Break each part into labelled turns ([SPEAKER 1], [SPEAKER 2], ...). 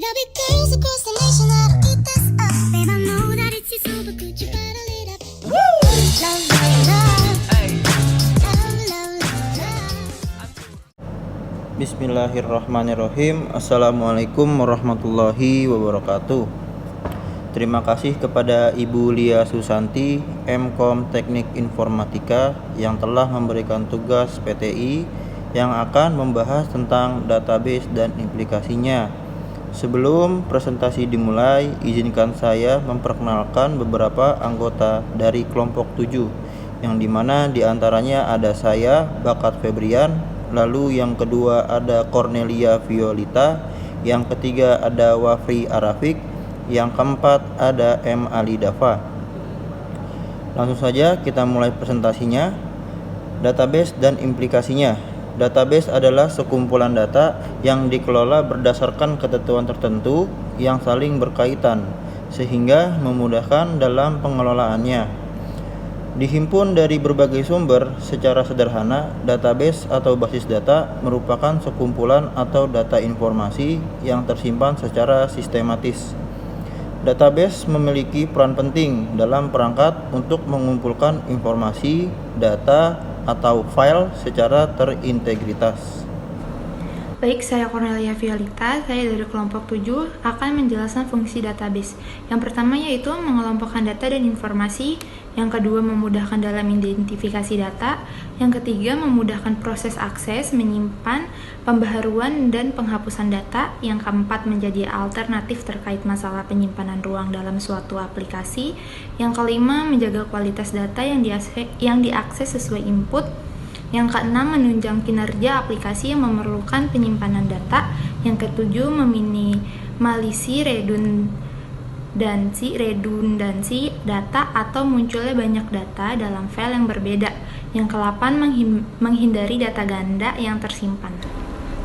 [SPEAKER 1] There'll be girls across the nation that'll eat this up. Babe, I know that it's your soul, but could you bottle it up? Woo! Love, love, love. Love, love, love, love.
[SPEAKER 2] Bismillahirrahmanirrahim. Assalamualaikum warahmatullahi wabarakatuh. Terima kasih kepada Ibu Lia Susanti, MKom Teknik Informatika, yang telah memberikan tugas PTI yang akan membahas tentang database dan implikasinya. Sebelum presentasi dimulai, izinkan saya memperkenalkan beberapa anggota dari kelompok 7, yang dimana diantaranya ada saya, Bakat Febrian, lalu yang kedua ada Cornelia Violita, yang ketiga ada Wafri Arafik, yang keempat ada M. Ali Dafa. Langsung saja kita mulai presentasinya. Database dan implikasinya. Database adalah sekumpulan data yang dikelola berdasarkan ketentuan tertentu yang saling berkaitan, sehingga memudahkan dalam pengelolaannya. Dihimpun dari berbagai sumber. Secara sederhana, database atau basis data merupakan sekumpulan atau data informasi yang tersimpan secara sistematis. Database memiliki peran penting dalam perangkat untuk mengumpulkan informasi, data, atau file secara terintegritas.
[SPEAKER 3] Baik, saya Cornelia Violita, saya dari kelompok 7 akan menjelaskan fungsi database. Yang pertama yaitu mengelompokkan data dan informasi, yang kedua memudahkan dalam identifikasi data, yang ketiga memudahkan proses akses, menyimpan, pembaharuan, dan penghapusan data, yang keempat menjadi alternatif terkait masalah penyimpanan ruang dalam suatu aplikasi, yang kelima menjaga kualitas data yang diakses sesuai input, yang keenam menunjang kinerja aplikasi yang memerlukan penyimpanan data, yang ketujuh meminimalisi redundansi data atau munculnya banyak data dalam file yang berbeda, yang ke-8 menghindari data ganda yang tersimpan.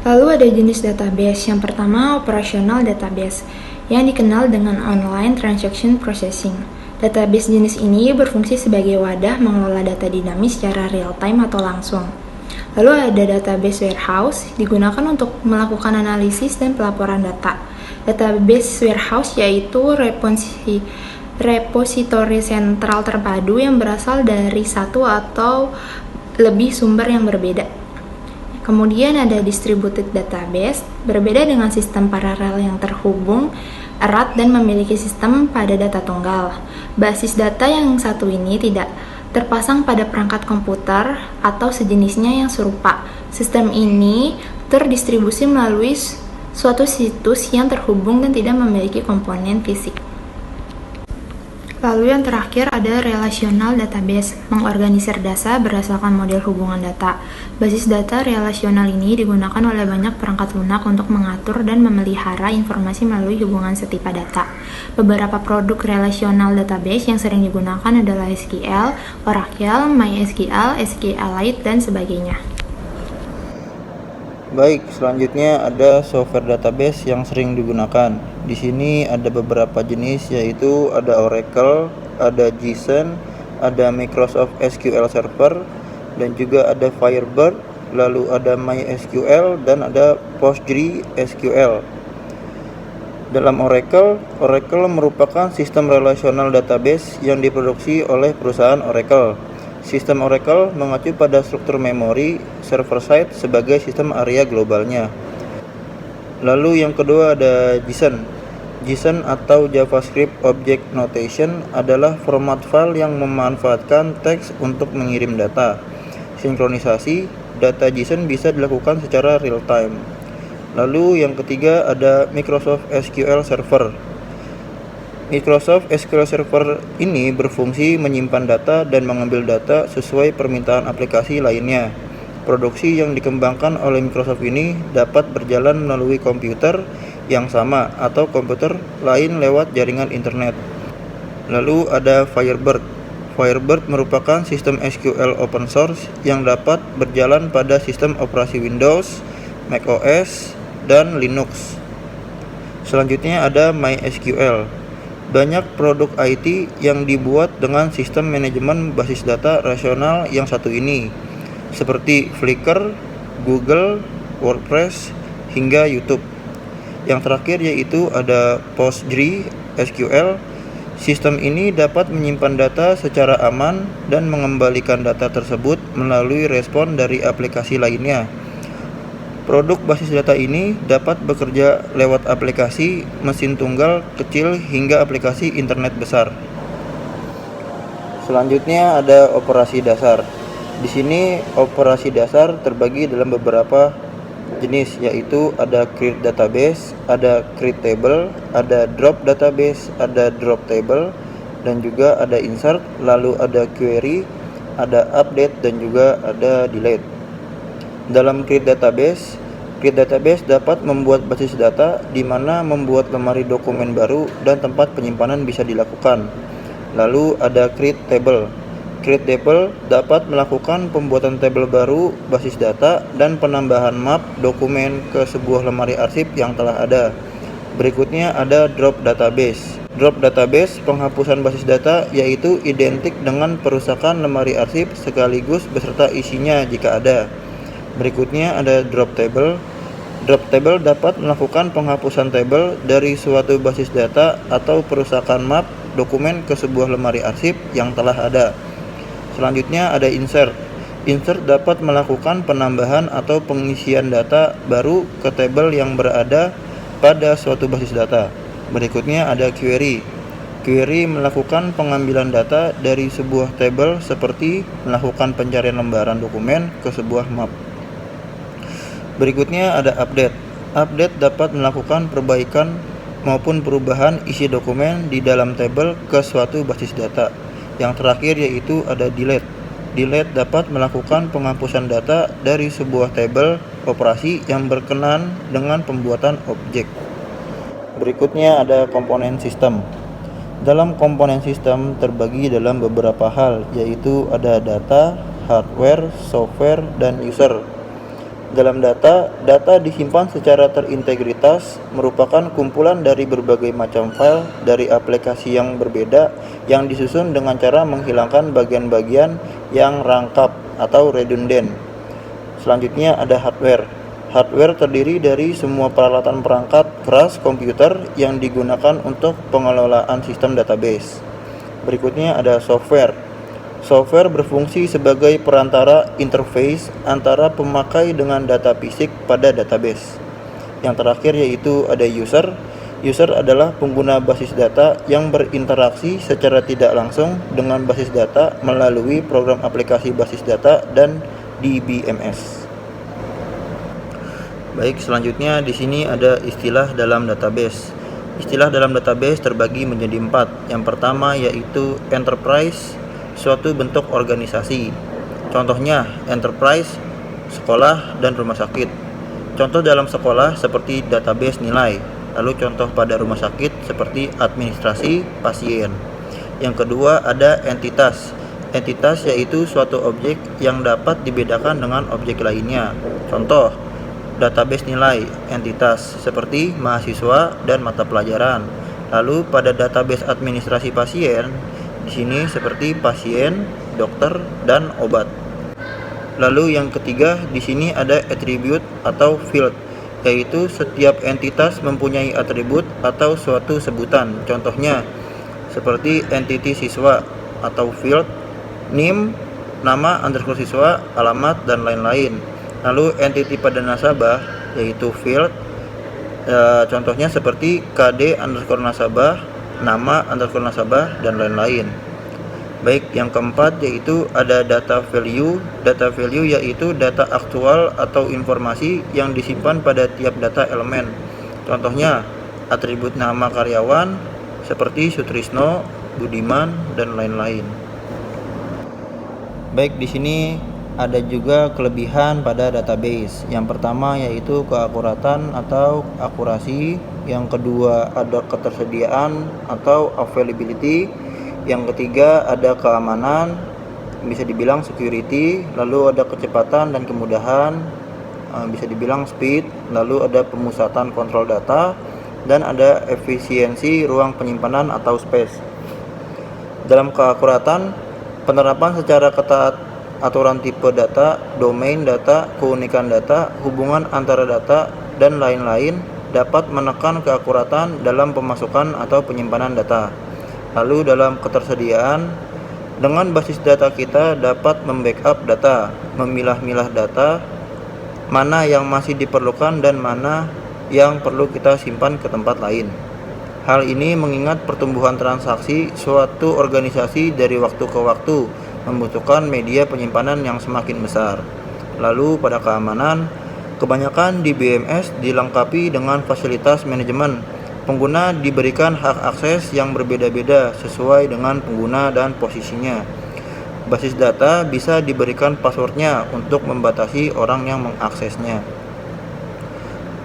[SPEAKER 3] Lalu ada jenis database. Yang pertama, operational database, yang dikenal dengan online transaction processing. Database jenis ini berfungsi sebagai wadah mengelola data dinamis secara real-time atau langsung. Lalu ada database warehouse, digunakan untuk melakukan analisis dan pelaporan data. Database warehouse yaitu repositori sentral terpadu yang berasal dari satu atau lebih sumber yang berbeda. Kemudian ada distributed database, berbeda dengan sistem paralel yang terhubung erat dan memiliki sistem pada data tunggal. Basis data yang satu ini tidak terpasang pada perangkat komputer atau sejenisnya yang serupa. Sistem ini terdistribusi melalui suatu situs yang terhubung dan tidak memiliki komponen fisik. Lalu yang terakhir ada relational database, mengorganisir data berdasarkan model hubungan data. Basis data relasional ini digunakan oleh banyak perangkat lunak untuk mengatur dan memelihara informasi melalui hubungan setipe data. Beberapa produk relational database yang sering digunakan adalah SQL, Oracle, MySQL, SQLite, dan sebagainya.
[SPEAKER 2] Baik, selanjutnya ada software database yang sering digunakan. Di sini ada beberapa jenis, yaitu ada Oracle, ada JSON, ada Microsoft SQL Server, dan juga ada Firebird, lalu ada MySQL, dan ada PostgreSQL. Dalam Oracle merupakan sistem relational database yang diproduksi oleh perusahaan Oracle. Sistem Oracle mengacu pada struktur memori server-side sebagai sistem area globalnya. Lalu yang kedua ada JSON. JSON atau JavaScript Object Notation adalah format file yang memanfaatkan teks untuk mengirim data. Sinkronisasi data JSON bisa dilakukan secara real-time. Lalu yang ketiga ada Microsoft SQL Server. Microsoft SQL Server ini berfungsi menyimpan data dan mengambil data sesuai permintaan aplikasi lainnya. Produksi yang dikembangkan oleh Microsoft ini dapat berjalan melalui komputer yang sama atau komputer lain lewat jaringan internet. Lalu ada Firebird. Firebird merupakan sistem SQL open source yang dapat berjalan pada sistem operasi Windows, macOS, dan Linux. Selanjutnya ada MySQL. Banyak produk IT yang dibuat dengan sistem manajemen basis data rasional yang satu ini, seperti Flickr, Google, WordPress, hingga YouTube. Yang terakhir yaitu ada PostgreSQL. Sistem ini dapat menyimpan data secara aman dan mengembalikan data tersebut melalui respon dari aplikasi lainnya. Produk basis data ini dapat bekerja lewat aplikasi mesin tunggal kecil hingga aplikasi internet besar. Selanjutnya ada operasi dasar. Di sini operasi dasar terbagi dalam beberapa jenis, yaitu ada create database, ada create table, ada drop database, ada drop table, dan juga ada insert, lalu ada query, ada update, dan juga ada delete. Dalam create database dapat membuat basis data di mana membuat lemari dokumen baru dan tempat penyimpanan bisa dilakukan. Lalu ada create table. Create table dapat melakukan pembuatan tabel baru basis data dan penambahan map dokumen ke sebuah lemari arsip yang telah ada. Berikutnya ada drop database. Drop database penghapusan basis data, yaitu identik dengan perusakan lemari arsip sekaligus beserta isinya jika ada. Berikutnya ada drop table. Drop table dapat melakukan penghapusan tabel dari suatu basis data atau perusakan map dokumen ke sebuah lemari arsip yang telah ada. Selanjutnya ada insert. Insert dapat melakukan penambahan atau pengisian data baru ke tabel yang berada pada suatu basis data. Berikutnya ada query. Query melakukan pengambilan data dari sebuah tabel seperti melakukan pencarian lembaran dokumen ke sebuah map. Berikutnya ada update. Update dapat melakukan perbaikan maupun perubahan isi dokumen di dalam tabel ke suatu basis data. Yang terakhir yaitu ada delete. Delete dapat melakukan penghapusan data dari sebuah tabel operasi yang berkenan dengan pembuatan objek. Berikutnya ada komponen sistem. Dalam komponen sistem terbagi dalam beberapa hal, yaitu ada data, hardware, software, dan user. Dalam data disimpan secara terintegritas, merupakan kumpulan dari berbagai macam file dari aplikasi yang berbeda yang disusun dengan cara menghilangkan bagian-bagian yang rangkap atau redundant. Selanjutnya ada hardware. Hardware terdiri dari semua peralatan perangkat keras komputer yang digunakan untuk pengelolaan sistem database. Berikutnya ada software. Software berfungsi sebagai perantara interface antara pemakai dengan data fisik pada database. Yang terakhir yaitu ada user. User adalah pengguna basis data yang berinteraksi secara tidak langsung dengan basis data melalui program aplikasi basis data dan DBMS. Baik, selanjutnya di sini ada istilah dalam database. Istilah dalam database terbagi menjadi 4. Yang pertama yaitu enterprise, suatu bentuk organisasi. Contohnya enterprise, sekolah, dan rumah sakit. Contoh dalam sekolah seperti database nilai. Lalu contoh pada rumah sakit seperti administrasi pasien. Yang kedua ada entitas. Entitas yaitu suatu objek yang dapat dibedakan dengan objek lainnya. Contoh database nilai entitas seperti mahasiswa dan mata pelajaran. Lalu pada database administrasi pasien di sini seperti pasien, dokter, dan obat. Lalu yang ketiga di sini ada attribute atau field, yaitu setiap entitas mempunyai atribut atau suatu sebutan. Contohnya seperti entity siswa atau field, name, nama underscore siswa, alamat, dan lain-lain. Lalu entity pada nasabah yaitu field, contohnya seperti KD underscore nasabah, nama underscore nasabah, dan lain-lain. Baik, yang keempat yaitu ada data value. Data value yaitu data aktual atau informasi yang disimpan pada tiap data elemen. Contohnya atribut nama karyawan seperti Sutrisno, Budiman, dan lain-lain. Baik, di sini ada juga kelebihan pada database. Yang pertama yaitu keakuratan atau akurasi. Yang kedua ada ketersediaan atau availability. Yang ketiga ada keamanan, bisa dibilang security. Lalu ada kecepatan dan kemudahan, bisa dibilang speed. Lalu ada pemusatan kontrol data, dan ada efisiensi ruang penyimpanan atau space. Dalam keakuratan, penerapan secara ketat aturan tipe data, domain data, keunikan data, hubungan antara data, dan lain-lain dapat menekan keakuratan dalam pemasukan atau penyimpanan data. Lalu dalam ketersediaan, dengan basis data kita dapat membackup data, memilah-milah data, mana yang masih diperlukan dan mana yang perlu kita simpan ke tempat lain. Hal ini mengingat pertumbuhan transaksi suatu organisasi dari waktu ke waktu membutuhkan media penyimpanan yang semakin besar. Lalu pada keamanan, kebanyakan di BMS dilengkapi dengan fasilitas manajemen. Pengguna diberikan hak akses yang berbeda-beda sesuai dengan pengguna dan posisinya. Basis data bisa diberikan passwordnya untuk membatasi orang yang mengaksesnya.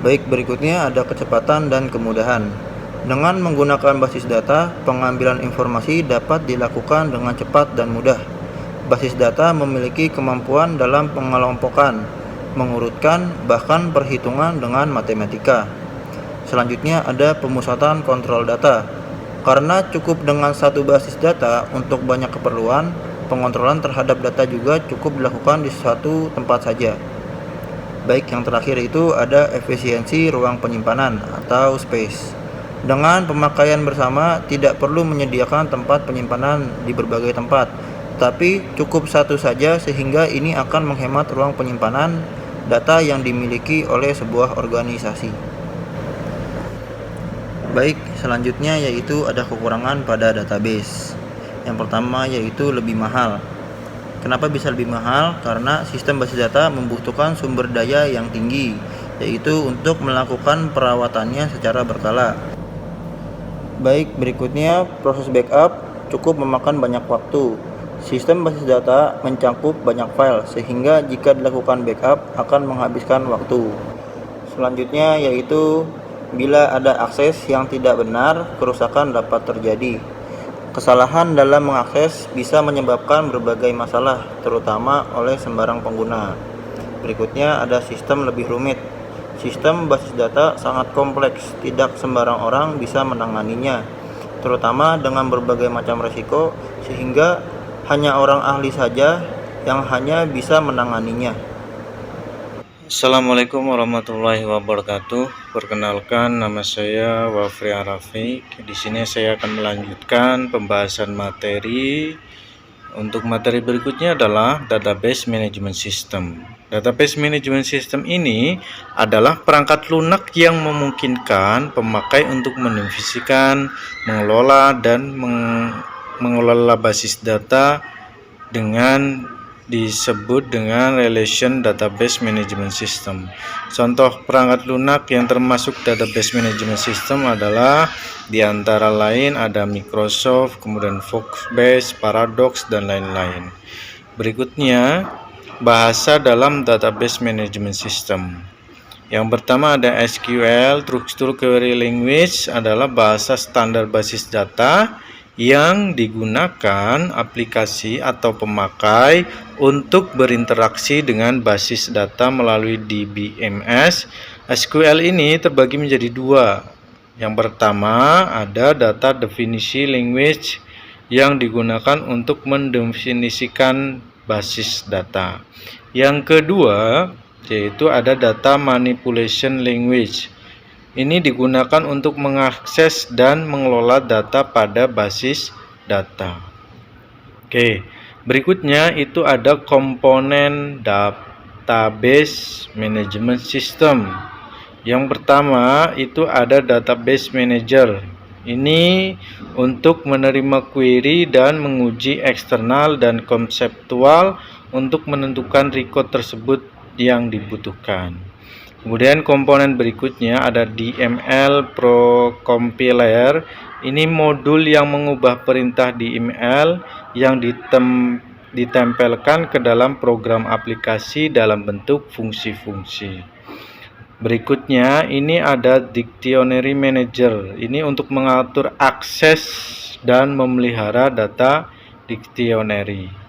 [SPEAKER 2] Baik, berikutnya ada kecepatan dan kemudahan. Dengan menggunakan basis data, pengambilan informasi dapat dilakukan dengan cepat dan mudah. Basis data memiliki kemampuan dalam pengelompokan, mengurutkan, bahkan perhitungan dengan matematika. Selanjutnya ada pemusatan kontrol data. Karena cukup dengan satu basis data untuk banyak keperluan, pengontrolan terhadap data juga cukup dilakukan di satu tempat saja. Baik, yang terakhir itu ada efisiensi ruang penyimpanan atau space. Dengan pemakaian bersama, tidak perlu menyediakan tempat penyimpanan di berbagai tempat, tapi cukup satu saja sehingga ini akan menghemat ruang penyimpanan data yang dimiliki oleh sebuah organisasi. Baik, selanjutnya yaitu ada kekurangan pada database. Yang pertama yaitu lebih mahal. Kenapa bisa lebih mahal? Karena sistem basis data membutuhkan sumber daya yang tinggi, yaitu untuk melakukan perawatannya secara berkala. Baik, berikutnya proses backup cukup memakan banyak waktu. Sistem basis data mencakup banyak file, sehingga jika dilakukan backup akan menghabiskan waktu. Selanjutnya yaitu bila ada akses yang tidak benar, kerusakan dapat terjadi. Kesalahan dalam mengakses bisa menyebabkan berbagai masalah, terutama oleh sembarang pengguna. Berikutnya ada sistem lebih rumit. Sistem basis data sangat kompleks, tidak sembarang orang bisa menanganinya, terutama dengan berbagai macam risiko, sehingga hanya orang ahli saja yang hanya bisa menanganinya.
[SPEAKER 4] Assalamualaikum warahmatullahi wabarakatuh. Perkenalkan, nama saya Wafri Arafi. Di sini saya akan melanjutkan pembahasan materi. Untuk materi berikutnya adalah Database Management System. Database Management System ini adalah perangkat lunak yang memungkinkan pemakai untuk mendefinisikan, mengelola, dan mengelola basis data dengan disebut dengan Relation Database Management System. Contoh perangkat lunak yang termasuk Database Management System adalah di antara lain ada Microsoft, kemudian Foxbase, Paradox, dan lain-lain. Berikutnya, bahasa dalam Database Management System. Yang pertama ada SQL, Structured Query Language, adalah bahasa standar basis data yang digunakan aplikasi atau pemakai untuk berinteraksi dengan basis data melalui DBMS. SQL ini terbagi menjadi dua. Yang pertama ada Data Definisi Language yang digunakan untuk mendefinisikan basis data. Yang kedua yaitu ada Data Manipulation Language. Ini digunakan untuk mengakses dan mengelola data pada basis data. Oke, berikutnya itu ada komponen Database Management System. Yang pertama itu ada Database Manager. Ini untuk menerima query dan menguji eksternal dan konseptual untuk menentukan record tersebut yang dibutuhkan. Kemudian komponen berikutnya ada DML Pro Compiler. Ini modul yang mengubah perintah DML yang ditempelkan ke dalam program aplikasi dalam bentuk fungsi-fungsi. Berikutnya ini ada Dictionary Manager. Ini untuk mengatur akses dan memelihara data dictionary.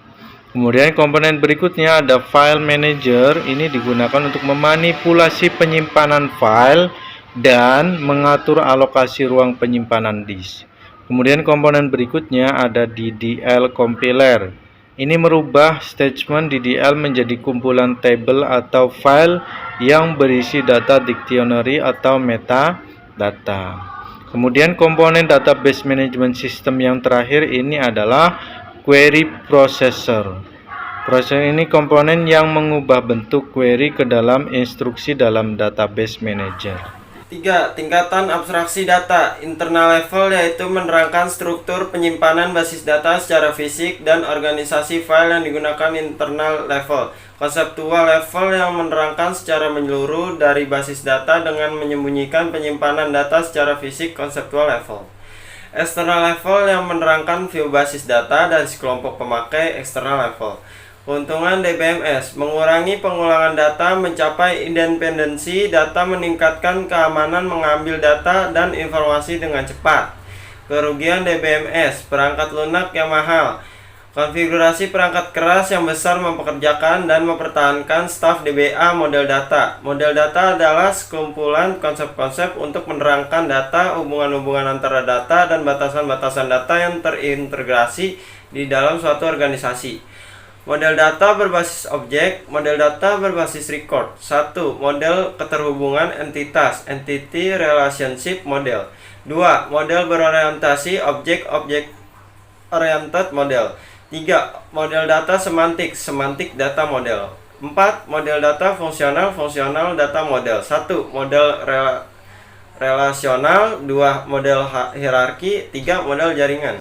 [SPEAKER 4] Kemudian komponen berikutnya ada File Manager. Ini digunakan untuk memanipulasi penyimpanan file dan mengatur alokasi ruang penyimpanan disk. Kemudian komponen berikutnya ada DDL Compiler. Ini merubah statement DDL menjadi kumpulan tabel atau file yang berisi data dictionary atau metadata. Kemudian komponen database management system yang terakhir ini adalah query processor. Proses ini komponen yang mengubah bentuk query ke dalam instruksi dalam database manager.
[SPEAKER 5] 3. Tingkatan abstraksi data. Internal level yaitu menerangkan struktur penyimpanan basis data secara fisik dan organisasi file yang digunakan internal level. Konseptual level yang menerangkan secara menyeluruh dari basis data dengan menyembunyikan penyimpanan data secara fisik. Konseptual level. External level yang menerangkan view basis data dari sekelompok pemakai. External level. Keuntungan DBMS, mengurangi pengulangan data, mencapai independensi data, meningkatkan keamanan mengambil data dan informasi dengan cepat. Kerugian DBMS, perangkat lunak yang mahal, konfigurasi perangkat keras yang besar mempekerjakan dan mempertahankan staf DBA model data. Model data adalah sekumpulan konsep-konsep untuk menerangkan data, hubungan-hubungan antara data, dan batasan-batasan data yang terintegrasi di dalam suatu organisasi. Model data berbasis objek, model data berbasis record. 1. Model keterhubungan entitas, entity relationship model. 2. Model berorientasi objek oriented model. 3. Model data semantik, semantic data model. 4. Model data fungsional, fungsional data model. 1. Model relasional. 2. Model hierarki. 3. Model jaringan.